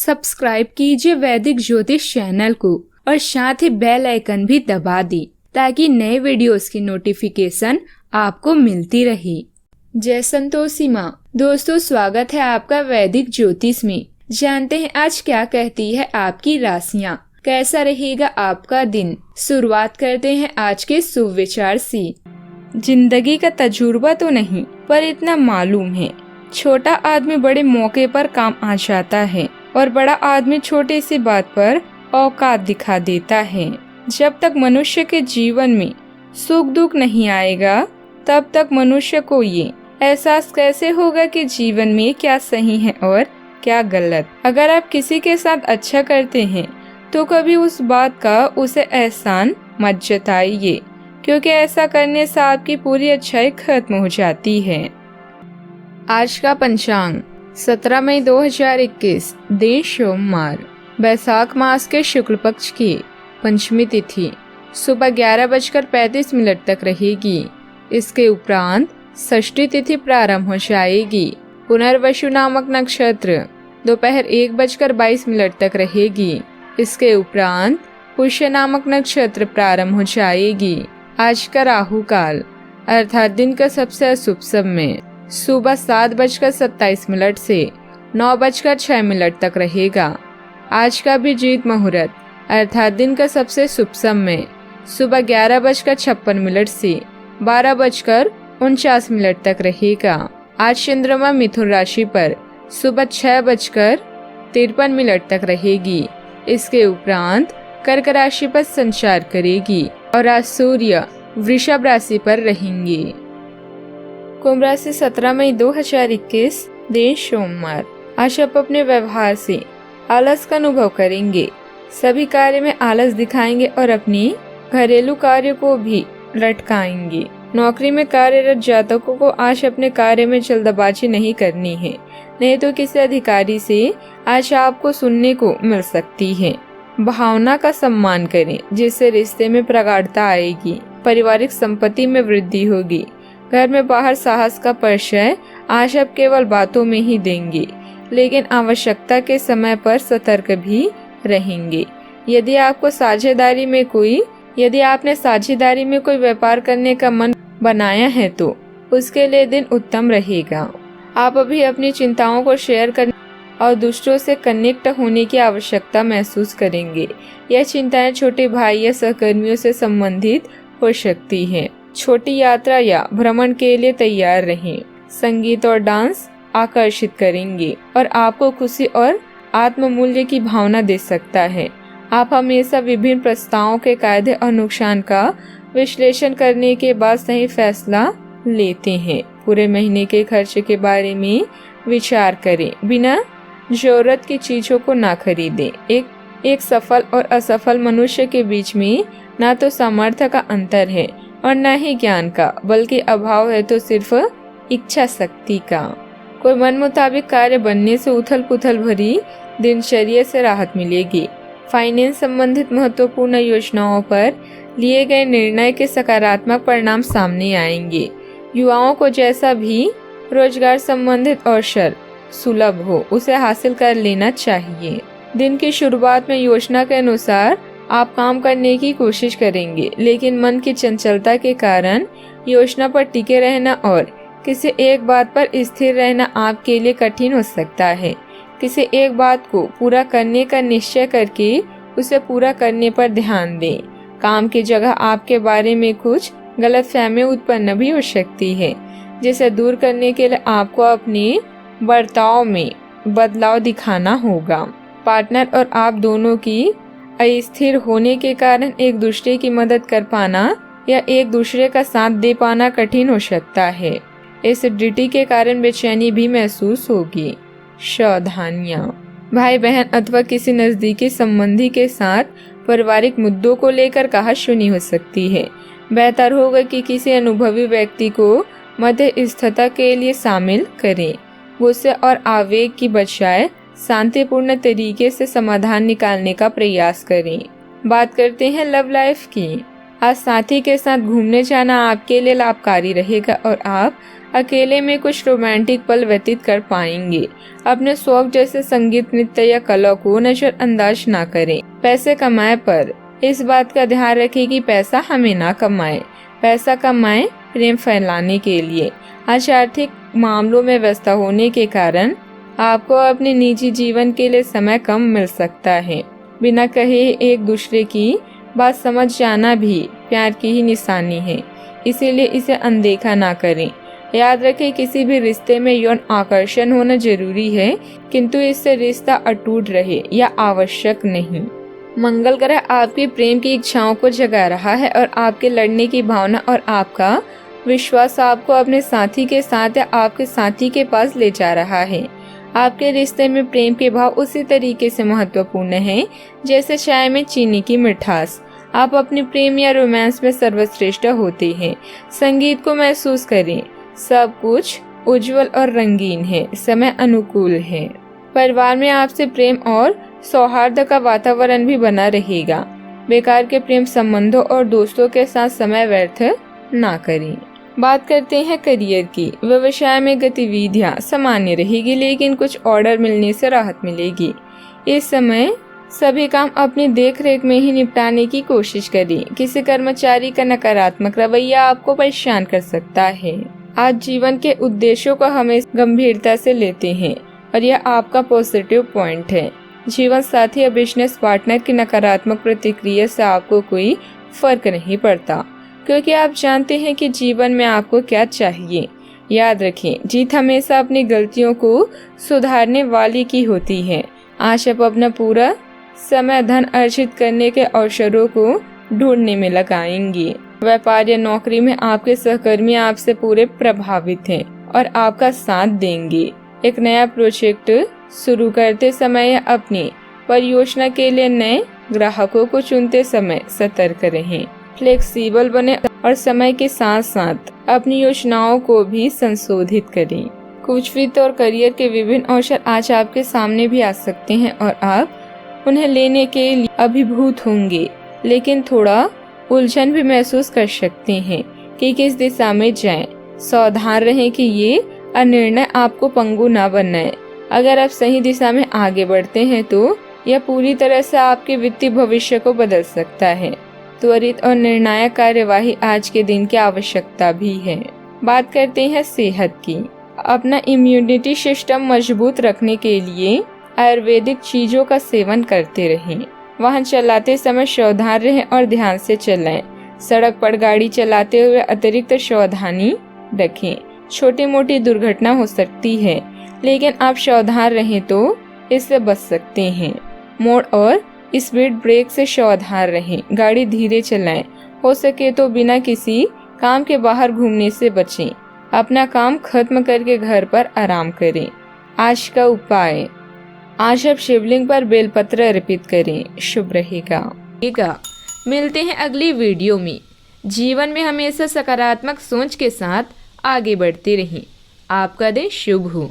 Subscribe कीजिए वैदिक ज्योतिष चैनल को और साथ ही बेल आइकन भी दबा दी ताकि नए वीडियोस की नोटिफिकेशन आपको मिलती रहे। जय संतोषी माँ। दोस्तों, स्वागत है आपका वैदिक ज्योतिष में। जानते हैं आज क्या कहती है आपकी राशियाँ, कैसा रहेगा आपका दिन। शुरुआत करते हैं आज के शुभ विचार से। जिंदगी का तजुर्बा तो नहीं, पर इतना मालूम है, छोटा आदमी बड़े मौके पर काम आ जाता है और बड़ा आदमी छोटे सी बात पर औकात दिखा देता है। जब तक मनुष्य के जीवन में सुख दुख नहीं आएगा, तब तक मनुष्य को ये एहसास कैसे होगा कि जीवन में क्या सही है और क्या गलत। अगर आप किसी के साथ अच्छा करते हैं तो कभी उस बात का उसे एहसान मत जताइए, क्योंकि ऐसा करने से आपकी पूरी अच्छाई खत्म हो जाती है। आज का पंचांग 17 मई 2021, दिन सोमवार, बैसाख मास के शुक्ल पक्ष की पंचमी तिथि सुबह 11:35 तक रहेगी। इसके उपरांत षष्ठी तिथि प्रारंभ हो जाएगी। पुनर्वसु नामक नक्षत्र दोपहर 1:22 तक रहेगी। इसके उपरांत पुष्य नामक नक्षत्र प्रारंभ हो जाएगी। आज का राहु काल अर्थात दिन का सबसे अशुभ समय सुबह 7:27 से 9:06 तक रहेगा। आज का अभिजीत मुहूर्त अर्थात दिन का सबसे शुभ समय सुबह 11:56 से 12:49 तक रहेगा। आज चंद्रमा मिथुन राशि पर सुबह 6:53 तक रहेगी। इसके उपरांत कर्क राशि पर संचार करेगी और आज सूर्य वृषभ राशि पर रहेंगे। कुंभ राशि 17 मई 2021, दिन सोमवार। आज आप अपने व्यवहार से आलस का अनुभव करेंगे। सभी कार्य में आलस दिखाएंगे और अपनी घरेलू कार्य को भी लटकाएंगे। नौकरी में कार्यरत जातकों को आज अपने कार्य में जल्दबाजी नहीं करनी है, नहीं तो किसी अधिकारी से आज आपको सुनने को मिल सकती है। भावना का सम्मान करें, जिससे रिश्ते में प्रगाढ़ता आएगी। पारिवारिक संपत्ति में वृद्धि होगी। घर में बाहर साहस का परिचय आज आप केवल बातों में ही देंगे, लेकिन आवश्यकता के समय पर सतर्क भी रहेंगे। यदि आपने साझेदारी में कोई व्यापार करने का मन बनाया है तो उसके लिए दिन उत्तम रहेगा। आप अभी अपनी चिंताओं को शेयर करने और दूसरों से कनेक्ट होने की आवश्यकता महसूस करेंगे। यह चिंताएं छोटे भाई या सहकर्मियों से संबंधित हो सकती हैं। छोटी यात्रा या भ्रमण के लिए तैयार रहें। संगीत और डांस आकर्षित करेंगे और आपको खुशी और आत्ममूल्य की भावना दे सकता है। आप हमेशा विभिन्न प्रस्तावों के कायदे और नुकसान का विश्लेषण करने के बाद सही फैसला लेते हैं। पूरे महीने के खर्च के बारे में विचार करें। बिना जरूरत की चीजों को ना खरीदें। एक सफल और असफल मनुष्य के बीच में ना तो सामर्थ्य का अंतर है और न ही ज्ञान का, बल्कि अभाव है तो सिर्फ इच्छा शक्ति का। कोई मन मुताबिक कार्य बनने से उथल पुथल भरी दिनचर्या से राहत मिलेगी। फाइनेंस संबंधित महत्वपूर्ण योजनाओं पर लिए गए निर्णय के सकारात्मक परिणाम सामने आएंगे। युवाओं को जैसा भी रोजगार संबंधित अवसर सुलभ हो, उसे हासिल कर लेना चाहिए। दिन की शुरुआत में योजना के अनुसार आप काम करने की कोशिश करेंगे, लेकिन मन की चंचलता के कारण योजना पर टिके रहना और किसी एक बात पर स्थिर रहना आपके लिए कठिन हो सकता है। किसी एक बात को पूरा करने का निश्चय करके उसे पूरा करने पर ध्यान दें। काम की जगह आपके बारे में कुछ गलतफहमी उत्पन्न भी हो सकती है, जिसे दूर करने के लिए आपको अपने बर्ताव में बदलाव दिखाना होगा। पार्टनर और आप दोनों की अस्थिर होने के कारण एक दूसरे की मदद कर पाना या एक दूसरे का साथ दे पाना कठिन हो सकता है। एसिडिटी के कारण बेचैनी भी महसूस होगी। सावधानियां। भाई बहन अथवा किसी नजदीकी संबंधी के साथ पारिवारिक मुद्दों को लेकर कहासुनी हो सकती है। बेहतर होगा कि किसी अनुभवी व्यक्ति को मध्यस्थता के लिए शामिल करें। गुस्से और आवेग की बजाय शांतिपूर्ण तरीके से समाधान निकालने का प्रयास करें। बात करते हैं लव लाइफ की। आज साथी के साथ घूमने जाना आपके लिए लाभकारी रहेगा और आप अकेले में कुछ रोमांटिक पल व्यतीत कर पाएंगे। अपने शौक जैसे संगीत, नृत्य या कला को नजरअंदाज ना करें। पैसे कमाए पर इस बात का ध्यान रखें कि पैसा हमें ना कमाए। पैसा कमाएं प्रेम फैलाने के लिए। आज आर्थिक मामलों में व्यस्त होने के कारण आपको अपने निजी जीवन के लिए समय कम मिल सकता है। बिना कहे एक दूसरे की बात समझ जाना भी प्यार की ही निशानी है, इसीलिए इसे अनदेखा ना करें। याद रखें, किसी भी रिश्ते में यौन आकर्षण होना जरूरी है, किंतु इससे रिश्ता अटूट रहे या आवश्यक नहीं। मंगल ग्रह आपकी प्रेम की इच्छाओं को जगा रहा है और आपके लड़ने की भावना और आपका विश्वास आपको अपने साथी के साथ या आपके साथी के पास ले जा रहा है। आपके रिश्ते में प्रेम के भाव उसी तरीके से महत्वपूर्ण हैं जैसे चाय में चीनी की मिठास। आप अपने प्रेम या रोमांस में सर्वश्रेष्ठ होते हैं। संगीत को महसूस करें, सब कुछ उज्जवल और रंगीन है। समय अनुकूल है। परिवार में आपसे प्रेम और सौहार्द का वातावरण भी बना रहेगा। बेकार के प्रेम संबंधों और दोस्तों के साथ समय व्यर्थ ना करें। बात करते हैं करियर की। व्यवसाय में गतिविधियां सामान्य रहेगी, लेकिन कुछ ऑर्डर मिलने से राहत मिलेगी। इस समय सभी काम अपनी देखरेख में ही निपटाने की कोशिश करें। किसी कर्मचारी का नकारात्मक रवैया आपको परेशान कर सकता है। आज जीवन के उद्देश्यों को हमेशा गंभीरता से लेते हैं और यह आपका पॉजिटिव पॉइंट है। जीवन साथी या बिजनेस पार्टनर की नकारात्मक प्रतिक्रिया से आपको कोई फर्क नहीं पड़ता, क्योंकि आप जानते हैं कि जीवन में आपको क्या चाहिए। याद रखें, जीत हमेशा अपनी गलतियों को सुधारने वाली की होती है। आज आप अपना पूरा समय धन अर्जित करने के अवसरों को ढूंढने में लगाएंगे। व्यापार या नौकरी में आपके सहकर्मी आपसे पूरे प्रभावित हैं और आपका साथ देंगे। एक नया प्रोजेक्ट शुरू करते समय या अपनी परियोजना के लिए नए ग्राहकों को चुनते समय सतर्क रहें। फ्लेक्सिबल बने और समय के साथ साथ अपनी योजनाओं को भी संशोधित करें। कुछ वित्त और करियर के विभिन्न अवसर आज आपके सामने भी आ सकते हैं और आप उन्हें लेने के लिए अभिभूत होंगे, लेकिन थोड़ा उलझन भी महसूस कर सकते हैं कि किस दिशा में जाएं। सावधान रहें कि ये निर्णय आपको पंगु ना बनाए। अगर आप सही दिशा में आगे बढ़ते हैं तो यह पूरी तरह से आपके वित्तीय भविष्य को बदल सकता है। त्वरित और निर्णायक कार्यवाही आज के दिन की आवश्यकता भी है। बात करते हैं सेहत की। अपना इम्यूनिटी सिस्टम मजबूत रखने के लिए आयुर्वेदिक चीजों का सेवन करते रहें। वाहन चलाते समय सावधान रहें और ध्यान से चलाएं। सड़क पर गाड़ी चलाते हुए अतिरिक्त सावधानी रखें। छोटी मोटी दुर्घटना हो सकती है, लेकिन आप सावधान रहें तो इससे बच सकते हैं। मोड़ और स्पीड ब्रेक से सावधान रहें। गाड़ी धीरे चलाएं। हो सके तो बिना किसी काम के बाहर घूमने से बचें। अपना काम खत्म करके घर पर आराम करें। आज का उपाय, आज आप शिवलिंग पर बेलपत्र अर्पित करें, शुभ रहेगा। मिलते हैं अगली वीडियो में। जीवन में हमेशा सकारात्मक सोच के साथ आगे बढ़ते रहें। आपका दिन शुभ हो।